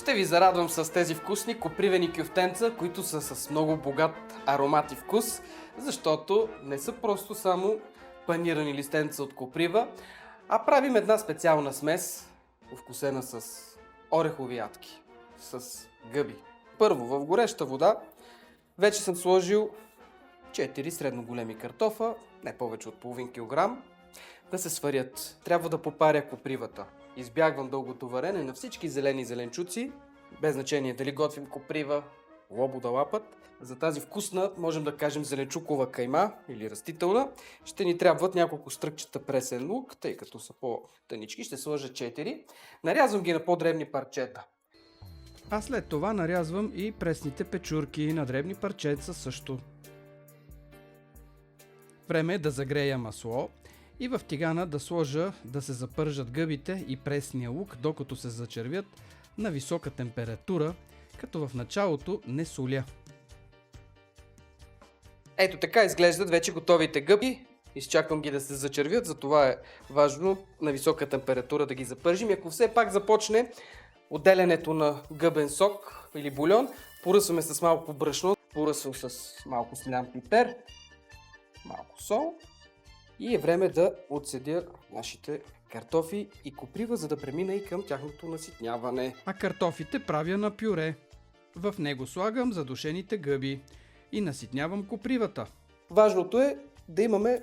Ще ви зарадвам с тези вкусни копривени кюфтенца, които са с много богат аромат и вкус, защото не са просто само панирани листенца от коприва, а правим една специална смес, овкусена с орехови ядки, с гъби. Първо, в гореща вода вече съм сложил 4 средно големи картофа, не повече от половин килограм, да се сварят. Трябва да попаря копривата. Избягвам дългото варене на всички зелени зеленчуци, без значение дали готвим коприва, лобода лапът. За тази вкусна, можем да кажем зеленчукова кайма или растителна, ще ни трябват няколко стръкчета пресен лук, тъй като са по-тънички, ще сложа 4. Нарязвам ги на по-дребни парчета. А след това нарязвам и пресните печурки на дребни парчеца също. Време е да загрея масло и в тигана да сложа да се запържат гъбите и пресния лук, докато се зачервят на висока температура, като в началото не соля. Ето така изглеждат вече готовите гъби. Изчаквам ги да се зачервят, затова е важно на висока температура да ги запържим. И ако все пак започне отделянето на гъбен сок или бульон, поръсваме с малко брашно, поръсвам с малко слян пипер, малко сол и е време да отседя нашите картофи и коприва, за да премина и към тяхното наситняване. А картофите правя на пюре. В него слагам задушените гъби и наситнявам копривата. Важното е да имаме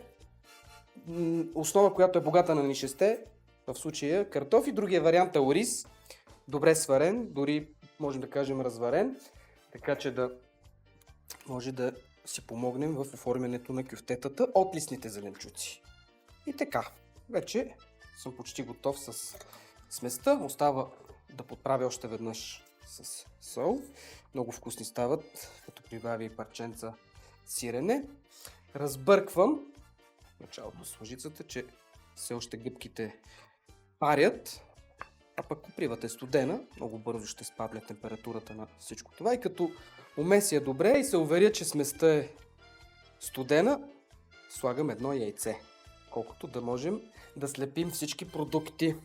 основа, която е богата на нишесте, в случая картофи. Другия вариант е ориз, добре сварен, дори можем да кажем разварен, така че да може да си помогнем в оформянето на кюфтетата от листните зеленчуци. И така, вече съм почти готов с сместа. Остава да подправя още веднъж с сол. Много вкусни стават, като прибавя и парченца сирене. Разбърквам началото с лъжицата, че все още гъбките парят, а пък копривата е студена. Много бързо ще спадне температурата на всичко това. И като умеся добре и се уверя, че сместа е студена, слагам едно яйце, колкото да можем да слепим всички продукти.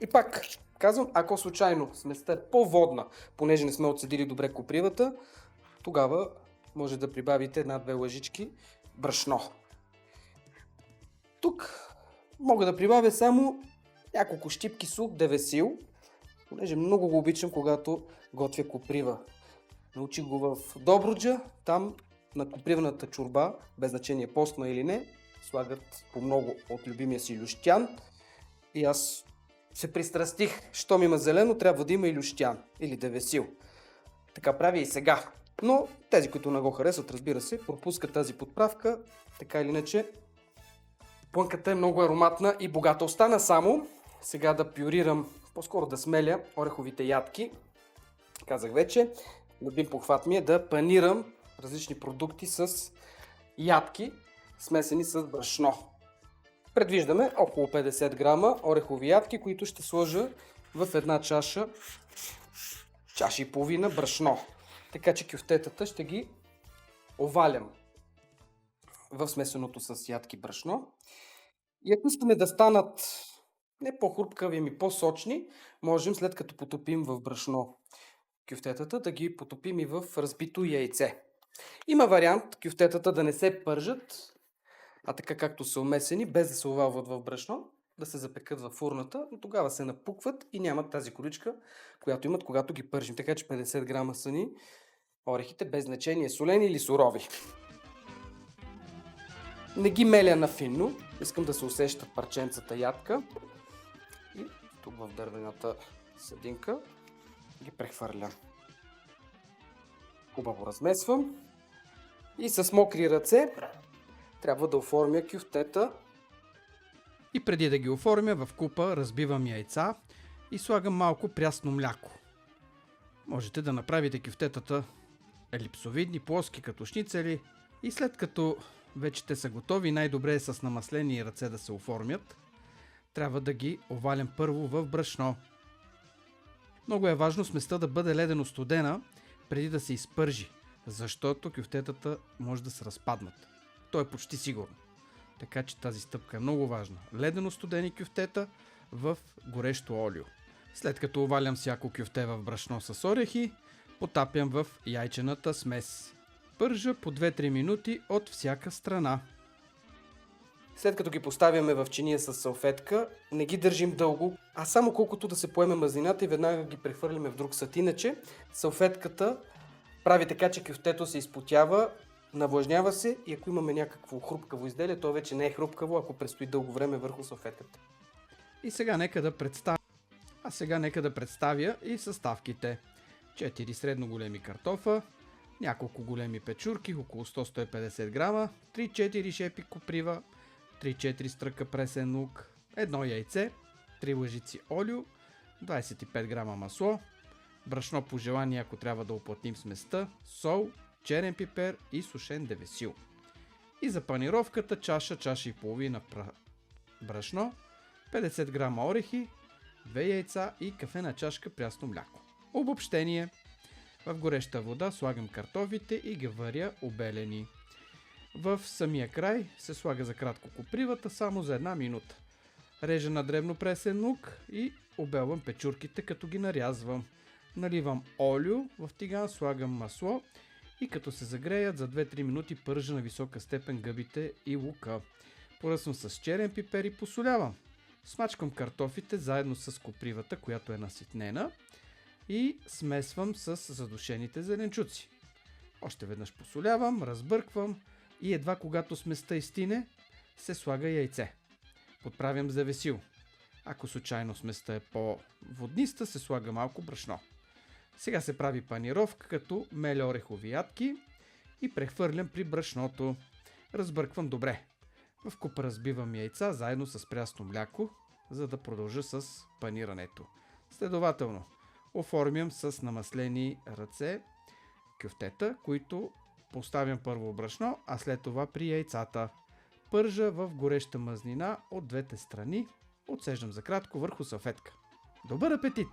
И пак казвам, ако случайно сместа е по-водна, понеже не сме отседили добре копривата, тогава може да прибавите една-две лъжички брашно. Тук мога да прибавя само няколко щипки сух девесил, понеже много го обичам, когато готвя коприва. Научих го в Добруджа, там на копривната чорба, без значение постна или не, слагат по много от любимия си лющян. И аз се пристрастих, щом има зелено, трябва да има и лющян или девесил. Така правя и сега. Но тези, които не го харесват, разбира се, пропускат тази подправка. Така или иначе, плънката е много ароматна и богата. Остана само сега да пюрирам, по-скоро да смеля ореховите ядки. Казах вече, любим похват ми е да панирам различни продукти с ядки, смесени с брашно. Предвиждаме около 50 грама орехови ядки, които ще сложа в една чаша и половина брашно. Така че кюфтетата ще ги овалям в смесеното с ядки брашно. И ако искаме да станат не по-хрупкави, ами по-сочни, можем след като потопим в брашно кюфтетата да ги потопим и в разбито яйце. Има вариант кюфтетата да не се пържат, а така както са умесени, без да се овалват в брашно, да се запекат във фурната, но тогава се напукват и нямат тази количка, която имат когато ги пържим. Така че 50 грама са ни орехите, без значение солени или сурови. Не ги меля на финно, искам да се усещат парченцата ядка. И тук в дървената съдинка ги прехвърлям. Хубаво размесвам. И с мокри ръце трябва да оформя кюфтета. И преди да ги оформя, в купа разбивам яйца и слагам малко прясно мляко. Можете да направите кюфтетата елипсовидни, плоски като шницели и след като вече те са готови, най-добре е с намаслени ръце да се оформят. Трябва да ги овалям първо в брашно. Много е важно сместа да бъде ледено студена преди да се изпържи, защото кюфтетата може да се разпаднат. То е почти сигурно. Така че тази стъпка е много важна. Ледено студени кюфтета в горещо олио. След като овалям всяко кюфте в брашно с орехи, потапям в яйчената смес. Пържа по 2-3 минути от всяка страна. След като ги поставяме в чиния с салфетка, не ги държим дълго, а само колкото да се поеме мазнината и веднага ги прехвърляме в друг съд. Иначе салфетката прави така, че кюфтето се изпотява, навлажнява се и ако имаме някакво хрупкаво изделие, то вече не е хрупкаво, ако престои дълго време върху салфетката. И сега нека да представя и съставките. 4 средно големи картофа, няколко големи печурки, около 100-150 грама, 3-4 шепи коприва, 3-4 стръка пресен лук, 1 яйце, 3 лъжици олио, 25 грама масло, брашно по желание, ако трябва да уплътним сместа, сол, черен пипер и сушен девесил. И за панировката чаша и половина брашно, 50 грама орехи, 2 яйца и кафена чашка прясно мляко. Обобщение. В гореща вода слагам картофите и ги варя обелени. В самия край се слага за кратко копривата, само за 1 минута. Режа на дребно пресен лук и обелвам печурките, като ги нарязвам. Наливам олио, в тиган слагам масло и като се загреят за 2-3 минути пържа на висока степен гъбите и лука. Поръсвам с черен пипер и посолявам. Смачкам картофите заедно с копривата, която е наситнена, и смесвам с задушените зеленчуци. Още веднъж посолявам, разбърквам и едва когато сместа изстине, се слага яйце. Подправям с девесил. Ако случайно сместа е по-водниста, се слага малко брашно. Сега се прави панировка, като меля орехови ядки и прехвърлям при брашното. Разбърквам добре. В купа разбивам яйца заедно с прясно мляко, за да продължа с панирането. Следователно, оформям с намаслени ръце кюфтета, които поставям първо брашно, а след това при яйцата. Пържа в гореща мазнина от двете страни, отсеждам за кратко върху салфетка. Добър апетит!